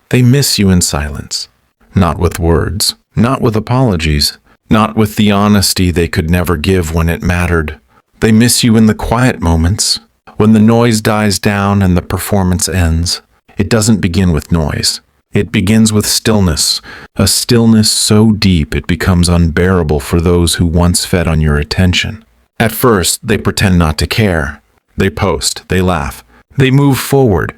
They miss you in silence. Not with words, not with apologies, not with the honesty they could never give when it mattered. They miss you in the quiet moments, when the noise dies down and the performance ends. It doesn't begin with noise. It begins with stillness, a stillness so deep it becomes unbearable for those who once fed on your attention. At first, they pretend not to care. They post, they laugh, they move forward,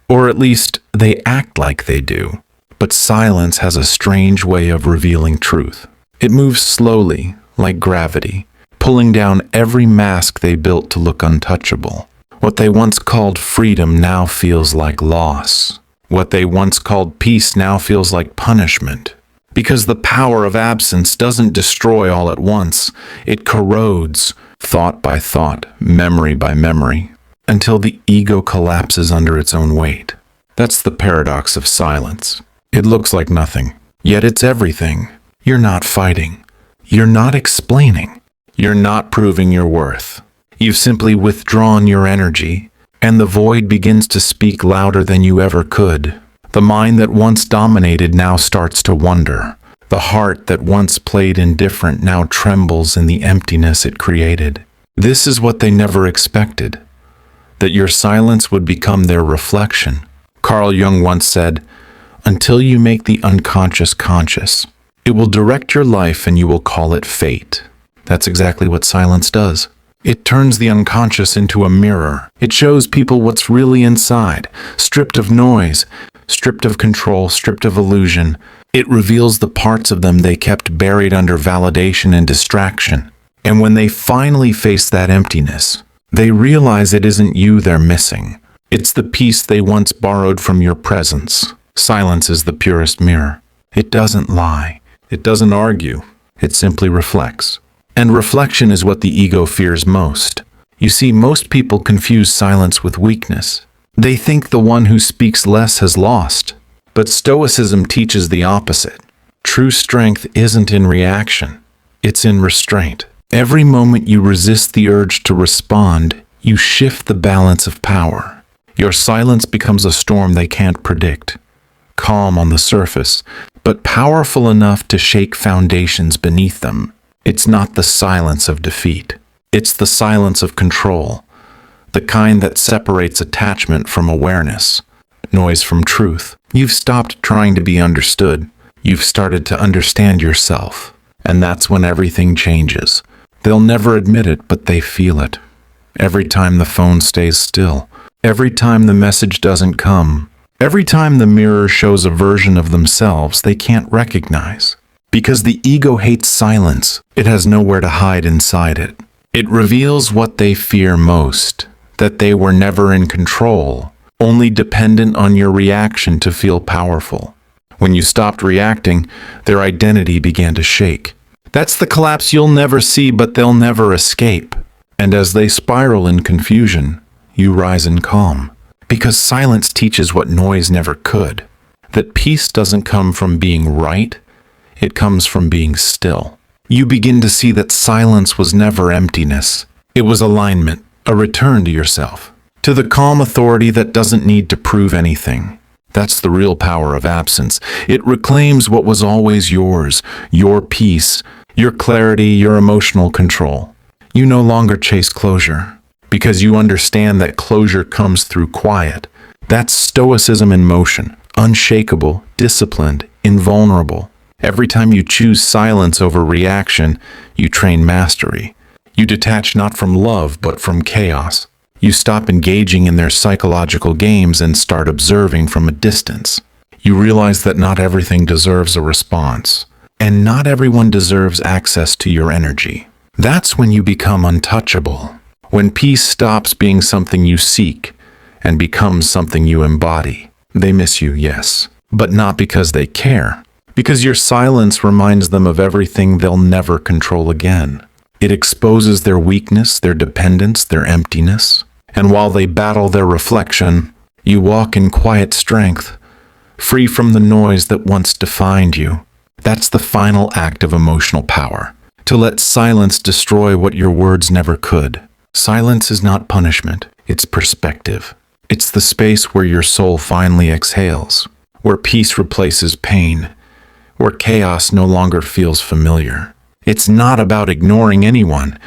or at least they act like they do. But silence has a strange way of revealing truth. It moves slowly, like gravity, pulling down every mask they built to look untouchable. What they once called freedom now feels like loss. What they once called peace now feels like punishment. Because the power of absence doesn't destroy all at once. It corrodes, thought by thought, memory by memory, until the ego collapses under its own weight. That's the paradox of silence. It looks like nothing, yet it's everything. You're not fighting. You're not explaining. You're not proving your worth. You've simply withdrawn your energy, and the void begins to speak louder than you ever could. The mind that once dominated now starts to wonder. The heart that once played indifferent now trembles in the emptiness it created. This is what they never expected, that your silence would become their reflection. Carl Jung once said, "Until you make the unconscious conscious, it will direct your life and you will call it fate." That's exactly what silence does. It turns the unconscious into a mirror. It shows people what's really inside, stripped of noise, stripped of control, stripped of illusion. It reveals the parts of them they kept buried under validation and distraction. And when they finally face that emptiness, they realize it isn't you they're missing. It's the piece they once borrowed from your presence. Silence is the purest mirror. It doesn't lie. It doesn't argue. It simply reflects. And reflection is what the ego fears most. You see, most people confuse silence with weakness. They think the one who speaks less has lost. But Stoicism teaches the opposite. True strength isn't in reaction. It's in restraint. Every moment you resist the urge to respond, you shift the balance of power. Your silence becomes a storm they can't predict. Calm on the surface, but powerful enough to shake foundations beneath them. It's not the silence of defeat. It's the silence of control, the kind that separates attachment from awareness, noise from truth. You've stopped trying to be understood. You've started to understand yourself. And that's when everything changes. They'll never admit it, but they feel it. Every time the phone stays still, every time the message doesn't come, every time the mirror shows a version of themselves they can't recognize. Because the ego hates silence, it has nowhere to hide inside it. It reveals what they fear most, that they were never in control, only dependent on your reaction to feel powerful. When you stopped reacting, their identity began to shake. That's the collapse you'll never see, but they'll never escape. And as they spiral in confusion, you rise in calm. Because silence teaches what noise never could. That peace doesn't come from being right, it comes from being still. You begin to see that silence was never emptiness. It was alignment, a return to yourself. To the calm authority that doesn't need to prove anything. That's the real power of absence. It reclaims what was always yours, your peace, your clarity, your emotional control. You no longer chase closure, because you understand that closure comes through quiet. That's Stoicism in motion, unshakable, disciplined, invulnerable. Every time you choose silence over reaction, you train mastery. You detach not from love, but from chaos. You stop engaging in their psychological games and start observing from a distance. You realize that not everything deserves a response, and not everyone deserves access to your energy. That's when you become untouchable. When peace stops being something you seek and becomes something you embody. They miss you, yes, but not because they care. Because your silence reminds them of everything they'll never control again. It exposes their weakness, their dependence, their emptiness. And while they battle their reflection, you walk in quiet strength, free from the noise that once defined you. That's the final act of emotional power, to let silence destroy what your words never could. Silence is not punishment, it's perspective. It's the space where your soul finally exhales, where peace replaces pain, where chaos no longer feels familiar. It's not about ignoring anyone.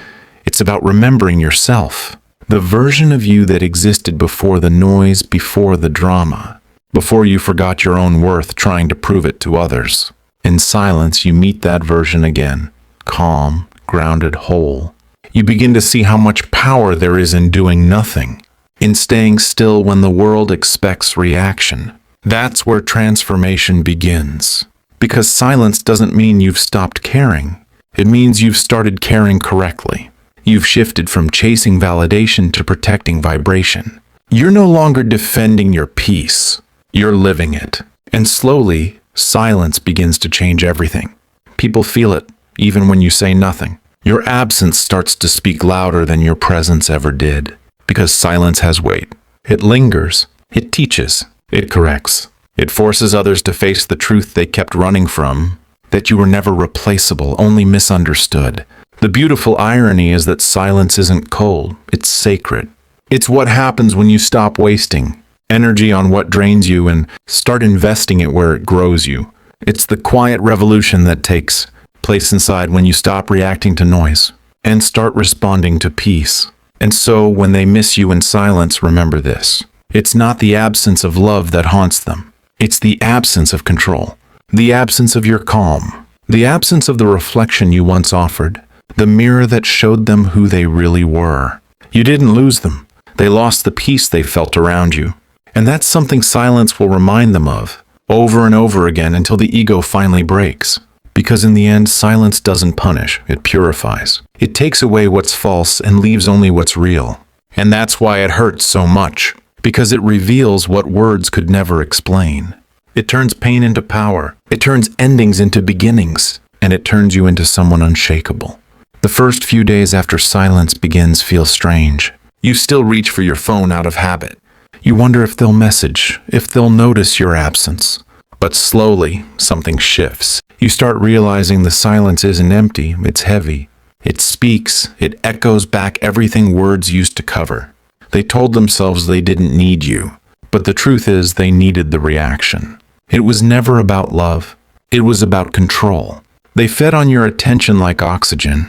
It's about remembering yourself, the version of you that existed before the noise, before the drama, before you forgot your own worth trying to prove it to others. In silence, you meet that version again, calm, grounded, whole. You begin to see how much power there is in doing nothing, in staying still when the world expects reaction. That's where transformation begins. Because silence doesn't mean you've stopped caring. It means you've started caring correctly. You've shifted from chasing validation to protecting vibration. You're no longer defending your peace. You're living it. And slowly, silence begins to change everything. People feel it, even when you say nothing. Your absence starts to speak louder than your presence ever did. Because silence has weight. It lingers. It teaches. It corrects. It forces others to face the truth they kept running from, that you were never replaceable, only misunderstood. The beautiful irony is that silence isn't cold, it's sacred. It's what happens when you stop wasting energy on what drains you and start investing it where it grows you. It's the quiet revolution that takes place inside when you stop reacting to noise and start responding to peace. And so when they miss you in silence, remember this. It's not the absence of love that haunts them. It's the absence of control, the absence of your calm, the absence of the reflection you once offered, the mirror that showed them who they really were. You didn't lose them. They lost the peace they felt around you. And that's something silence will remind them of, over and over again until the ego finally breaks. Because in the end, silence doesn't punish, it purifies. It takes away what's false and leaves only what's real. And that's why it hurts so much. Because it reveals what words could never explain. It turns pain into power. It turns endings into beginnings. And it turns you into someone unshakable. The first few days after silence begins feel strange. You still reach for your phone out of habit. You wonder if they'll message, if they'll notice your absence. But slowly, something shifts. You start realizing the silence isn't empty, it's heavy. It speaks, it echoes back everything words used to cover. They told themselves they didn't need you, but the truth is they needed the reaction. It was never about love. It was about control. They fed on your attention like oxygen.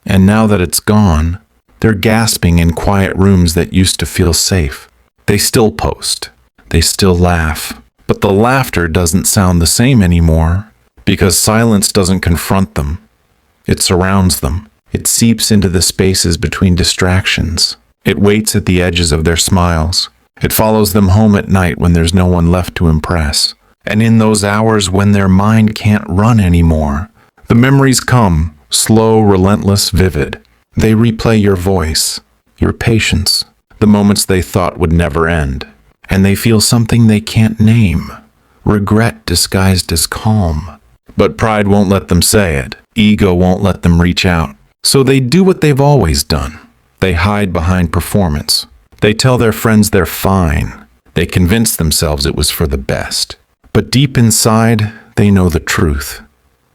And now that it's gone, they're gasping in quiet rooms that used to feel safe. They still post. They still laugh. But the laughter doesn't sound the same anymore because silence doesn't confront them. It surrounds them. It seeps into the spaces between distractions. It waits at the edges of their smiles. It follows them home at night when there's no one left to impress. And in those hours when their mind can't run anymore, the memories come. Slow, relentless, vivid. They replay your voice, your patience, the moments they thought would never end. And they feel something they can't name. Regret disguised as calm. But pride won't let them say it. Ego won't let them reach out. So they do what they've always done. They hide behind performance. They tell their friends they're fine. They convince themselves it was for the best. But deep inside, they know the truth.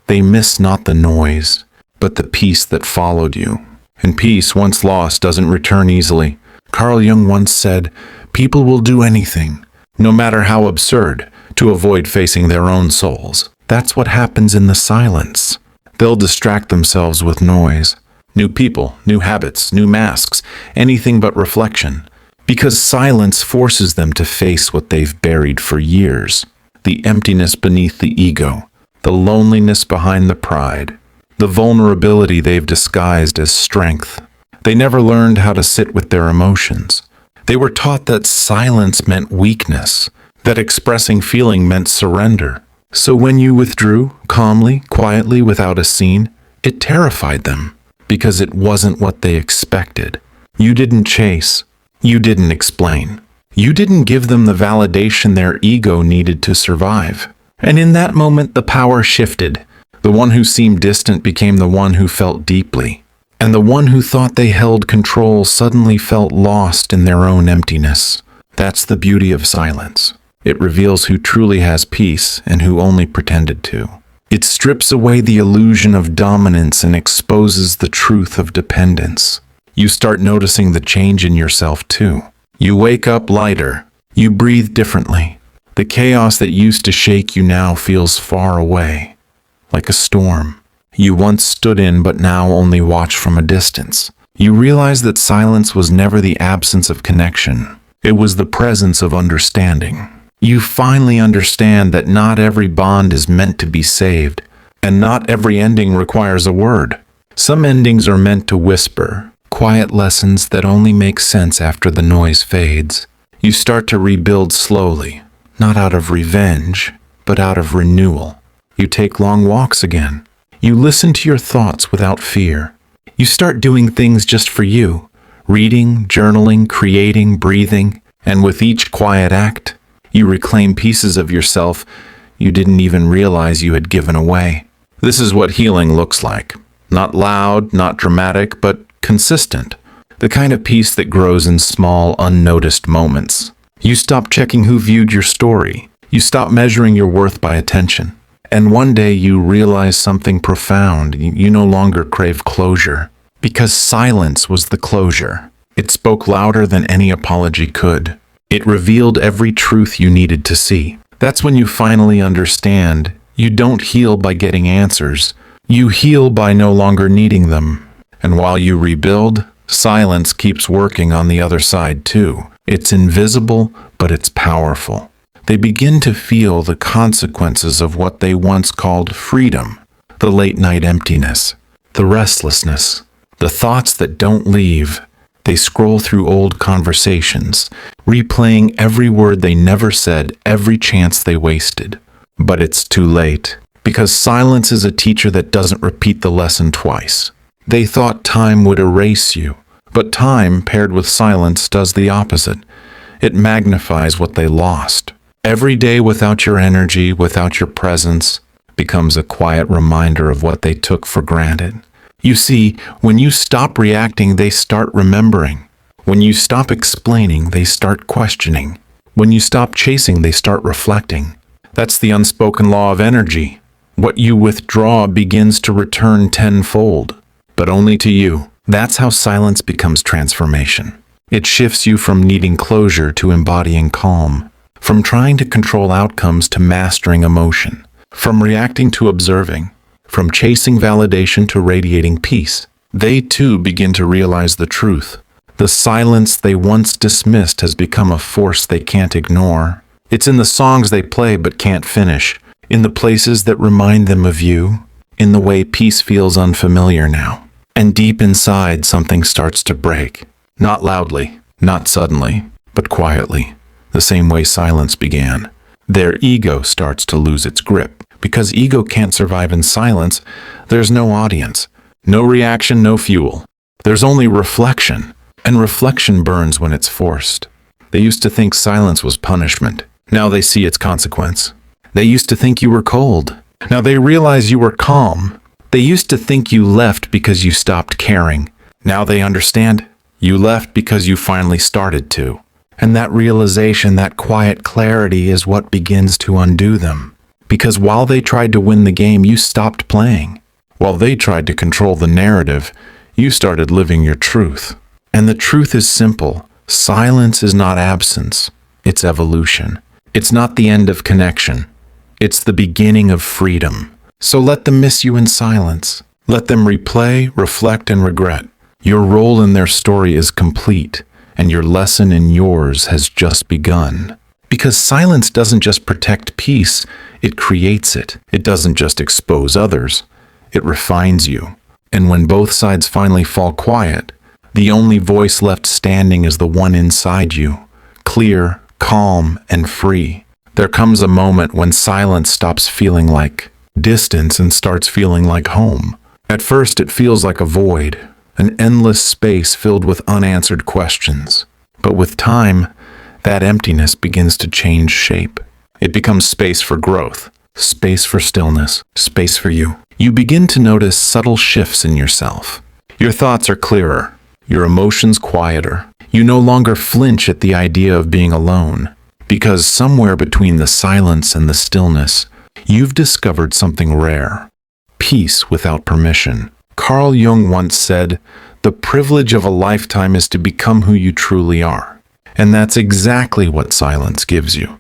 They miss not the noise, but the peace that followed you. And peace, once lost, doesn't return easily. Carl Jung once said, "People will do anything, no matter how absurd, to avoid facing their own souls." That's what happens in the silence. They'll distract themselves with noise. New people, new habits, new masks, anything but reflection. Because silence forces them to face what they've buried for years. The emptiness beneath the ego, the loneliness behind the pride, the vulnerability they've disguised as strength. They never learned how to sit with their emotions. They were taught that silence meant weakness, that expressing feeling meant surrender. So when you withdrew, calmly, quietly, without a scene, it terrified them, because it wasn't what they expected. You didn't chase. You didn't explain. You didn't give them the validation their ego needed to survive. And in that moment, the power shifted. The one who seemed distant became the one who felt deeply. And the one who thought they held control suddenly felt lost in their own emptiness. That's the beauty of silence. It reveals who truly has peace and who only pretended to. It strips away the illusion of dominance and exposes the truth of dependence. You start noticing the change in yourself too. You wake up lighter. You breathe differently. The chaos that used to shake you now feels far away, like a storm you once stood in but now only watch from a distance. You realize that silence was never the absence of connection. It was the presence of understanding. You finally understand that not every bond is meant to be saved, and not every ending requires a word. Some endings are meant to whisper, quiet lessons that only make sense after the noise fades. You start to rebuild slowly, not out of revenge, but out of renewal. You take long walks again. You listen to your thoughts without fear. You start doing things just for you, reading, journaling, creating, breathing, and with each quiet act, you reclaim pieces of yourself you didn't even realize you had given away. This is what healing looks like. Not loud, not dramatic, but consistent. The kind of peace that grows in small, unnoticed moments. You stop checking who viewed your story. You stop measuring your worth by attention. And one day you realize something profound. You no longer crave closure, because silence was the closure. It spoke louder than any apology could. It revealed every truth you needed to see. That's when you finally understand. You don't heal by getting answers. You heal by no longer needing them. And while you rebuild, silence keeps working on the other side too. It's invisible, but it's powerful. They begin to feel the consequences of what they once called freedom, the late-night emptiness, the restlessness, the thoughts that don't leave. They scroll through old conversations, replaying every word they never said, every chance they wasted. But it's too late, because silence is a teacher that doesn't repeat the lesson twice. They thought time would erase you, but time paired with silence does the opposite. It magnifies what they lost. Every day without your energy, without your presence, becomes a quiet reminder of what they took for granted. You see, when you stop reacting, they start remembering. When you stop explaining, they start questioning. When you stop chasing, they start reflecting. That's the unspoken law of energy. What you withdraw begins to return tenfold, but only to you. That's how silence becomes transformation. It shifts you from needing closure to embodying calm. From trying to control outcomes to mastering emotion. From reacting to observing. From chasing validation to radiating peace. They too begin to realize the truth. The silence they once dismissed has become a force they can't ignore. It's in the songs they play but can't finish. In the places that remind them of you. In the way peace feels unfamiliar now. And deep inside, something starts to break. Not loudly, not suddenly, but quietly. The same way silence began. Their ego starts to lose its grip. Because ego can't survive in silence, there's no audience, no reaction, no fuel. There's only reflection, and reflection burns when it's forced. They used to think silence was punishment. Now they see its consequence. They used to think you were cold. Now they realize you were calm. They used to think you left because you stopped caring. Now they understand you left because you finally started to. And that realization, that quiet clarity is what begins to undo them. Because while they tried to win the game, you stopped playing. While they tried to control the narrative, you started living your truth. And the truth is simple. Silence is not absence. It's evolution. It's not the end of connection. It's the beginning of freedom. So let them miss you in silence. Let them replay, reflect, and regret. Your role in their story is complete. And your lesson in yours has just begun. Because silence doesn't just protect peace, it creates it. It doesn't just expose others, it refines you. And when both sides finally fall quiet, the only voice left standing is the one inside you, clear, calm, and free. There comes a moment when silence stops feeling like distance and starts feeling like home. At first it feels like a void, an endless space filled with unanswered questions. But with time, that emptiness begins to change shape. It becomes space for growth, space for stillness, space for you. You begin to notice subtle shifts in yourself. Your thoughts are clearer, your emotions quieter. You no longer flinch at the idea of being alone, because somewhere between the silence and the stillness, you've discovered something rare. Peace without permission. Carl Jung once said, "The privilege of a lifetime is to become who you truly are." And that's exactly what silence gives you.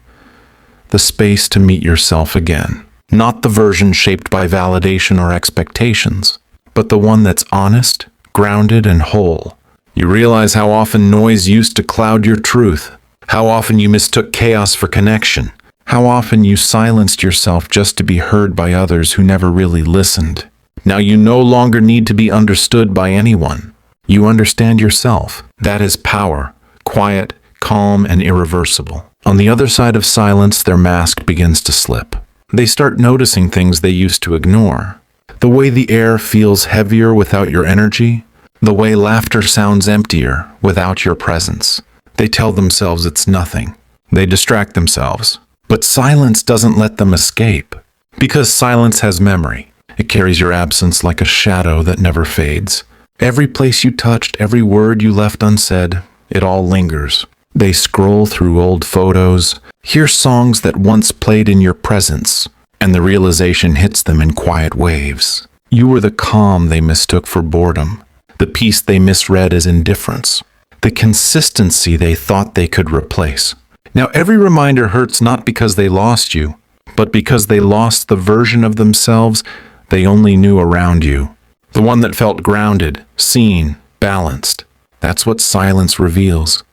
the space to meet yourself again. Not the version shaped by validation or expectations, but the one that's honest, grounded, and whole. You realize how often noise used to cloud your truth, how often you mistook chaos for connection, how often you silenced yourself just to be heard by others who never really listened. Now you no longer need to be understood by anyone. You understand yourself. That is power, quiet, calm, and irreversible. On the other side of silence, their mask begins to slip. They start noticing things they used to ignore. The way the air feels heavier without your energy, the way laughter sounds emptier without your presence. They tell themselves it's nothing. They distract themselves. But silence doesn't let them escape. Because silence has memory. It carries your absence like a shadow that never fades. Every place you touched, every word you left unsaid, it all lingers. They scroll through old photos, hear songs that once played in your presence, and the realization hits them in quiet waves. You were the calm they mistook for boredom, the peace they misread as indifference, the consistency they thought they could replace. Now every reminder hurts not because they lost you, but because they lost the version of themselves they only knew around you. The one that felt grounded, seen, balanced. That's what silence reveals.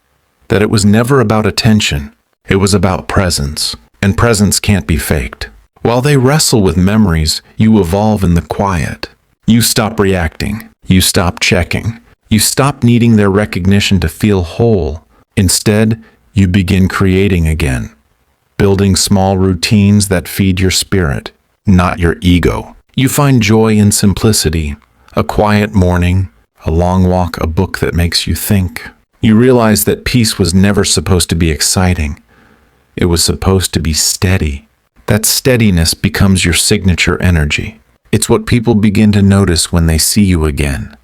That it was never about attention. It was about presence. And presence can't be faked. While they wrestle with memories, you evolve in the quiet. You stop reacting. You stop checking. You stop needing their recognition to feel whole. Instead, you begin creating again. Building small routines that feed your spirit, not your ego. You find joy in simplicity. A quiet morning, a long walk, a book that makes you think. You realize that peace was never supposed to be exciting. It was supposed to be steady. That steadiness becomes your signature energy. It's what people begin to notice when they see you again.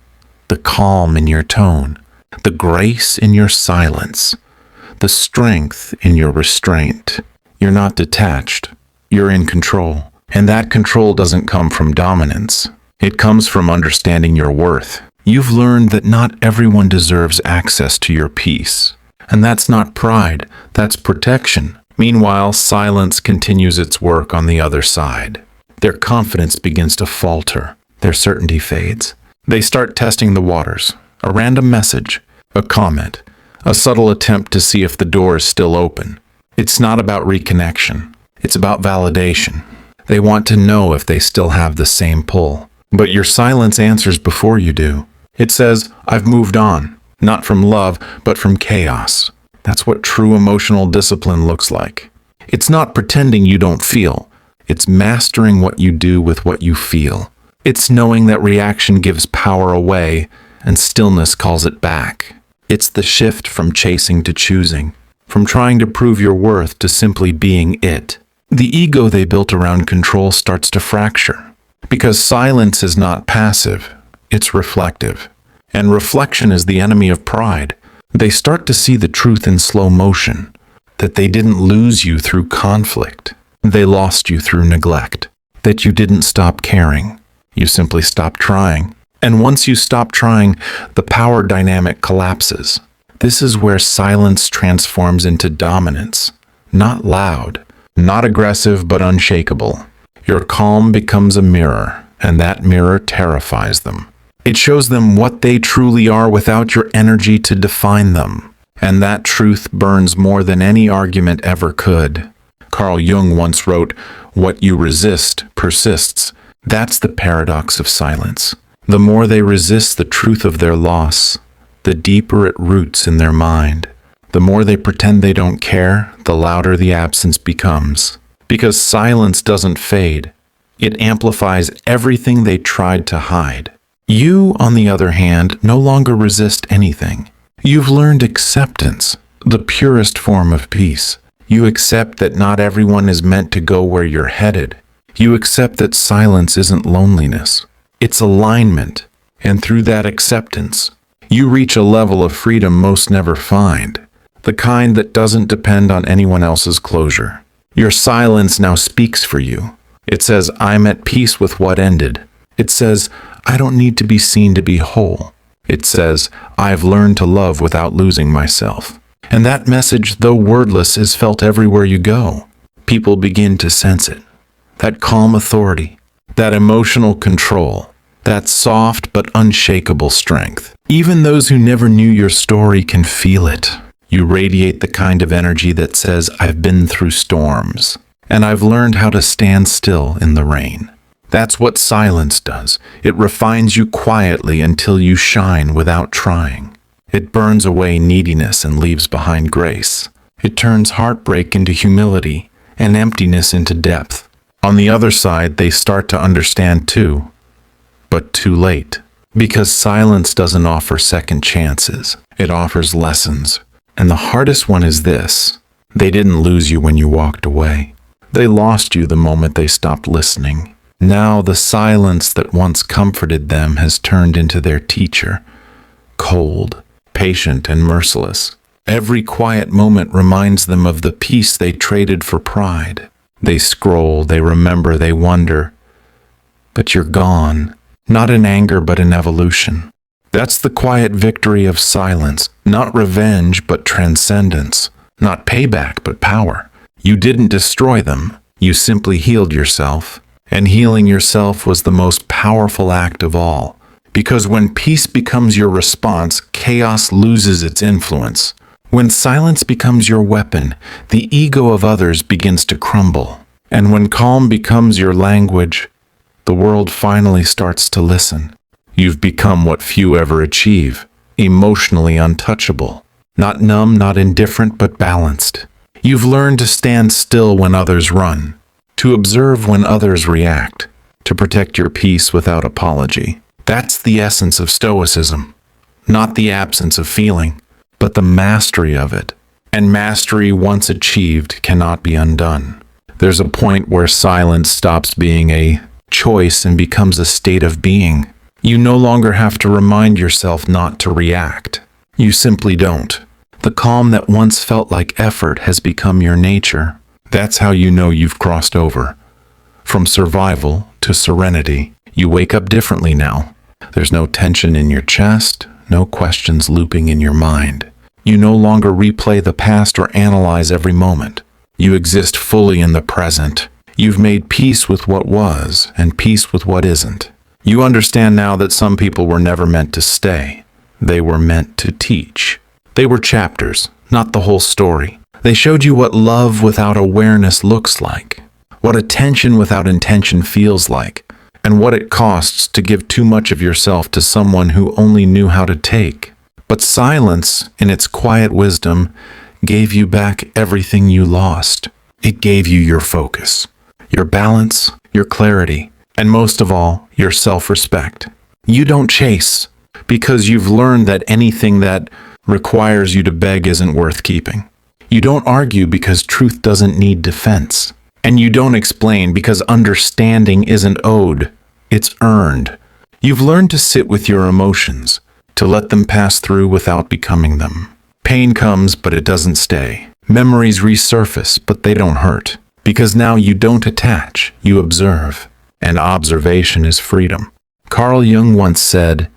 The calm in your tone, the grace in your silence, the strength in your restraint. You're not detached. You're in control. And that control doesn't come from dominance. It comes from understanding your worth. You've learned that not everyone deserves access to your peace. And that's not pride, that's protection. Meanwhile, silence continues its work on the other side. Their confidence begins to falter. Their certainty fades. They start testing the waters. A random message, a comment, a subtle attempt to see if the door is still open. It's not about reconnection. It's about validation. They want to know if they still have the same pull. But your silence answers before you do. It says, I've moved on, not from love, but from chaos. That's what true emotional discipline looks like. It's not pretending you don't feel. It's mastering what you do with what you feel. It's knowing that reaction gives power away and stillness calls it back. It's the shift from chasing to choosing, from trying to prove your worth to simply being it. The ego they built around control starts to fracture. Because silence is not passive, it's reflective. And reflection is the enemy of pride. They start to see the truth in slow motion, that they didn't lose you through conflict. They lost you through neglect. That you didn't stop caring. You simply stopped trying. And once you stop trying, the power dynamic collapses. This is where silence transforms into dominance. Not loud, not aggressive, but unshakable. Your calm becomes a mirror, and that mirror terrifies them. It shows them what they truly are without your energy to define them. And that truth burns more than any argument ever could. Carl Jung once wrote, "What you resist persists." That's the paradox of silence. The more they resist the truth of their loss, the deeper it roots in their mind. The more they pretend they don't care, the louder the absence becomes. Because silence doesn't fade. It amplifies everything they tried to hide. You, on the other hand, no longer resist anything. You've learned acceptance, the purest form of peace. You accept that not everyone is meant to go where you're headed. You accept that silence isn't loneliness. It's alignment. And through that acceptance, you reach a level of freedom most never find. The kind that doesn't depend on anyone else's closure. Your silence now speaks for you. It says, I'm at peace with what ended. It says, I don't need to be seen to be whole. It says, I've learned to love without losing myself. And that message, though wordless, is felt everywhere you go. people begin to sense it. That calm authority, that emotional control, that soft but unshakable strength. Even those who never knew your story can feel it. You radiate the kind of energy that says, I've been through storms, and I've learned how to stand still in the rain. That's what silence does. It refines you quietly until you shine without trying. It burns away neediness and leaves behind grace. It turns heartbreak into humility and emptiness into depth. On the other side, they start to understand too, but too late. Because silence doesn't offer second chances. It offers lessons. And the hardest one is this: they didn't lose you when you walked away. They lost you the moment they stopped listening. Now the silence that once comforted them has turned into their teacher. Cold, patient, and merciless. Every quiet moment reminds them of the peace they traded for pride. They scroll, they remember, they wonder. But you're gone. Not in anger, but in evolution. That's the quiet victory of silence. Not revenge, but transcendence. Not payback, but power. You didn't destroy them. You simply healed yourself. And healing yourself was the most powerful act of all. Because when peace becomes your response, chaos loses its influence. When silence becomes your weapon, the ego of others begins to crumble. And when calm becomes your language, the world finally starts to listen. You've become what few ever achieve, emotionally untouchable. Not numb, not indifferent, but balanced. You've learned to stand still when others run, to observe when others react, to protect your peace without apology. That's the essence of Stoicism. Not the absence of feeling, but the mastery of it. And mastery, once achieved, cannot be undone. There's a point where silence stops being a choice and becomes a state of being. You no longer have to remind yourself not to react. You simply don't. The calm that once felt like effort has become your nature. That's how you know you've crossed over. From survival to serenity, you wake up differently now. There's no tension in your chest, no questions looping in your mind. You no longer replay the past or analyze every moment. You exist fully in the present. You've made peace with what was and peace with what isn't. You understand now that some people were never meant to stay. They were meant to teach. They were chapters, not the whole story. They showed you what love without awareness looks like, what attention without intention feels like, and what it costs to give too much of yourself to someone who only knew how to take. But silence, in its quiet wisdom, gave you back everything you lost. It gave you your focus, your balance, your clarity, and most of all, your self-respect. You don't chase, because you've learned that anything that requires you to beg isn't worth keeping. You don't argue because truth doesn't need defense. And you don't explain because understanding isn't owed, it's earned. You've learned to sit with your emotions, to let them pass through without becoming them. Pain comes, but it doesn't stay. Memories resurface, but they don't hurt. Because now you don't attach, you observe. And observation is freedom. Carl Jung once said,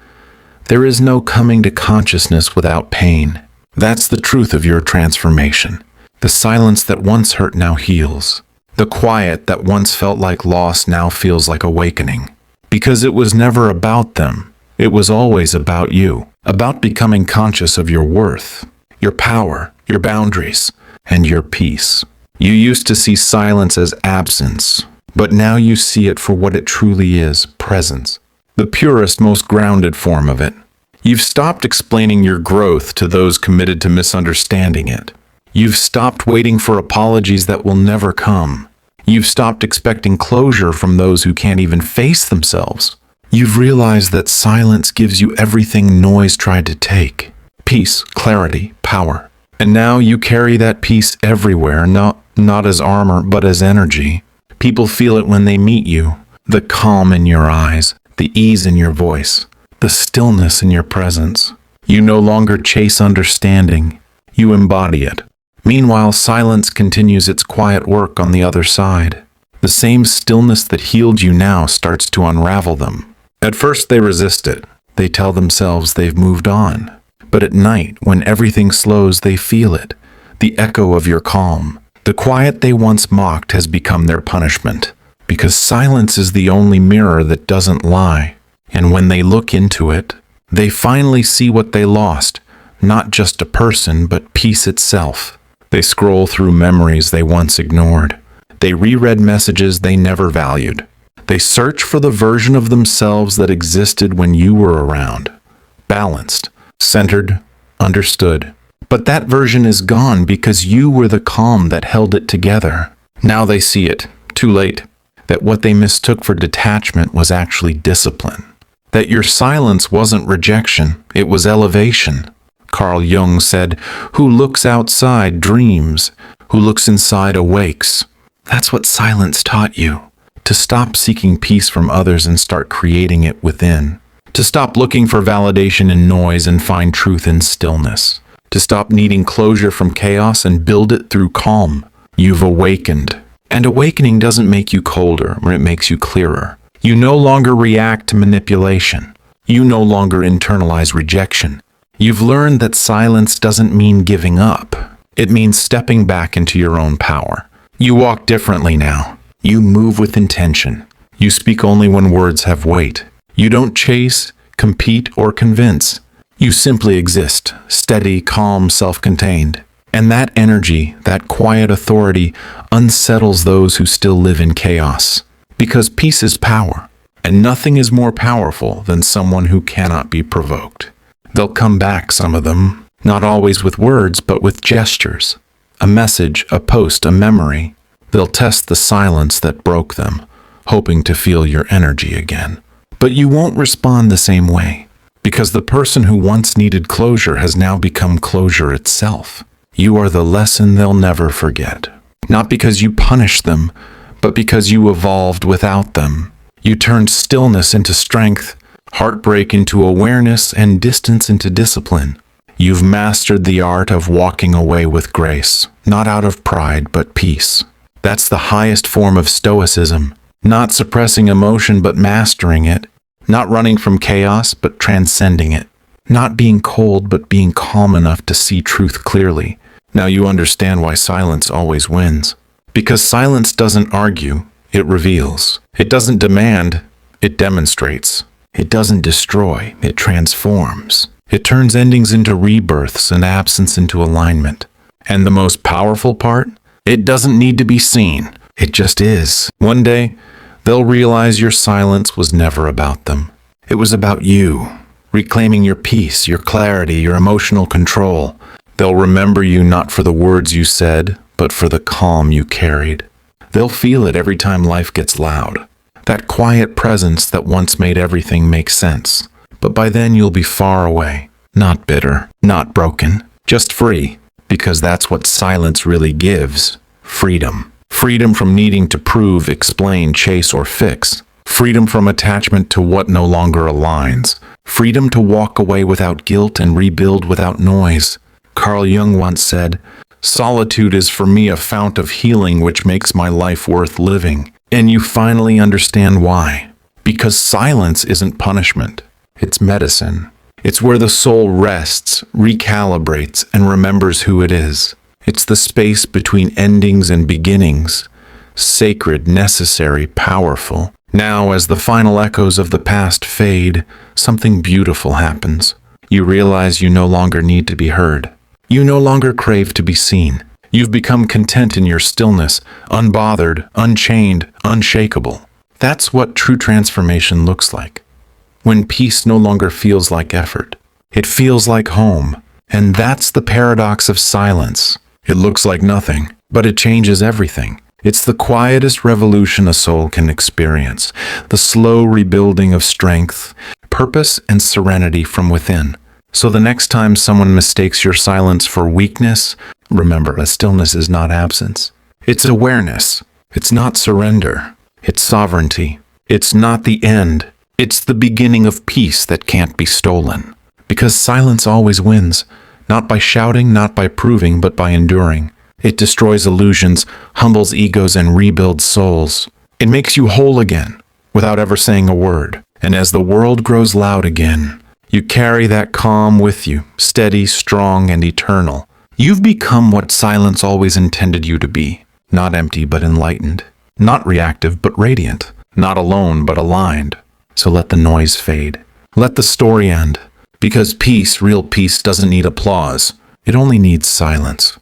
"There is no coming to consciousness without pain." That's the truth of your transformation. The silence that once hurt now heals. The quiet that once felt like loss now feels like awakening. Because it was never about them. It was always about you. About becoming conscious of your worth, your power, your boundaries, and your peace. You used to see silence as absence, but now you see it for what it truly is, presence. The purest, most grounded form of it. You've stopped explaining your growth to those committed to misunderstanding it. You've stopped waiting for apologies that will never come. You've stopped expecting closure from those who can't even face themselves. You've realized that silence gives you everything noise tried to take. Peace, clarity, power. And now you carry that peace everywhere, not as armor, but as energy. People feel it when they meet you. The calm in your eyes, the ease in your voice, the stillness in your presence. You no longer chase understanding. You embody it. Meanwhile, silence continues its quiet work on the other side. The same stillness that healed you now starts to unravel them. At first they resist it. They tell themselves they've moved on. But at night, when everything slows, they feel it. The echo of your calm, The quiet they once mocked has become their punishment, because silence is the only mirror that doesn't lie. And when they look into it, they finally see what they lost, not just a person, but peace itself. They scroll through memories they once ignored. They reread messages they never valued. They search for the version of themselves that existed when you were around. Balanced, centered, understood. But that version is gone because you were the calm that held it together. Now they see it, too late, that what they mistook for detachment was actually discipline. That your silence wasn't rejection, it was elevation. Carl Jung said, "Who looks outside dreams, who looks inside awakes." That's what silence taught you. To stop seeking peace from others and start creating it within. To stop looking for validation in noise and find truth in stillness. To stop needing closure from chaos and build it through calm. You've awakened. And awakening doesn't make you colder, it makes you clearer. You no longer react to manipulation. You no longer internalize rejection. You've learned that silence doesn't mean giving up. It means stepping back into your own power. You walk differently now. You move with intention. You speak only when words have weight. You don't chase, compete, or convince. You simply exist, steady, calm, self-contained. And that energy, that quiet authority, unsettles those who still live in chaos. Because peace is power, and nothing is more powerful than someone who cannot be provoked. They'll come back, some of them, not always with words, but with gestures. A message, a post, a memory. They'll test the silence that broke them, hoping to feel your energy again. But you won't respond the same way, because the person who once needed closure has now become closure itself. You are the lesson they'll never forget. Not because you punished them, but because you evolved without them. You turned stillness into strength, heartbreak into awareness, and distance into discipline. You've mastered the art of walking away with grace, not out of pride, but peace. That's the highest form of stoicism. Not suppressing emotion, but mastering it. Not running from chaos, but transcending it. Not being cold, but being calm enough to see truth clearly. Now you understand why silence always wins. Because silence doesn't argue, it reveals. It doesn't demand, it demonstrates. It doesn't destroy, it transforms. It turns endings into rebirths and absence into alignment. And the most powerful part? It doesn't need to be seen. It just is. One day, they'll realize your silence was never about them. It was about you, reclaiming your peace, your clarity, your emotional control. They'll remember you not for the words you said, but for the calm you carried. They'll feel it every time life gets loud. That quiet presence that once made everything make sense. But by then you'll be far away, not bitter, not broken, just free. Because that's what silence really gives. Freedom. Freedom from needing to prove, explain, chase, or fix. Freedom from attachment to what no longer aligns. Freedom to walk away without guilt and rebuild without noise. Carl Jung once said, "Solitude is for me a fount of healing which makes my life worth living." And you finally understand why. Because silence isn't punishment. It's medicine. It's where the soul rests, recalibrates, and remembers who it is. It's the space between endings and beginnings. Sacred, necessary, powerful. Now, as the final echoes of the past fade, something beautiful happens. You realize you no longer need to be heard. You no longer crave to be seen. You've become content in your stillness, unbothered, unchained, unshakable. That's what true transformation looks like. When peace no longer feels like effort. It feels like home. And that's the paradox of silence. It looks like nothing, but it changes everything. It's the quietest revolution a soul can experience. The slow rebuilding of strength, purpose, and serenity from within. So the next time someone mistakes your silence for weakness, remember, a stillness is not absence. It's awareness. It's not surrender. It's sovereignty. It's not the end. It's the beginning of peace that can't be stolen. Because silence always wins. Not by shouting, not by proving, but by enduring. It destroys illusions, humbles egos, and rebuilds souls. It makes you whole again, without ever saying a word. And as the world grows loud again, you carry that calm with you, steady, strong, and eternal. You've become what silence always intended you to be. Not empty, but enlightened. Not reactive, but radiant. Not alone, but aligned. So let the noise fade. Let the story end. Because peace, real peace, doesn't need applause. It only needs silence.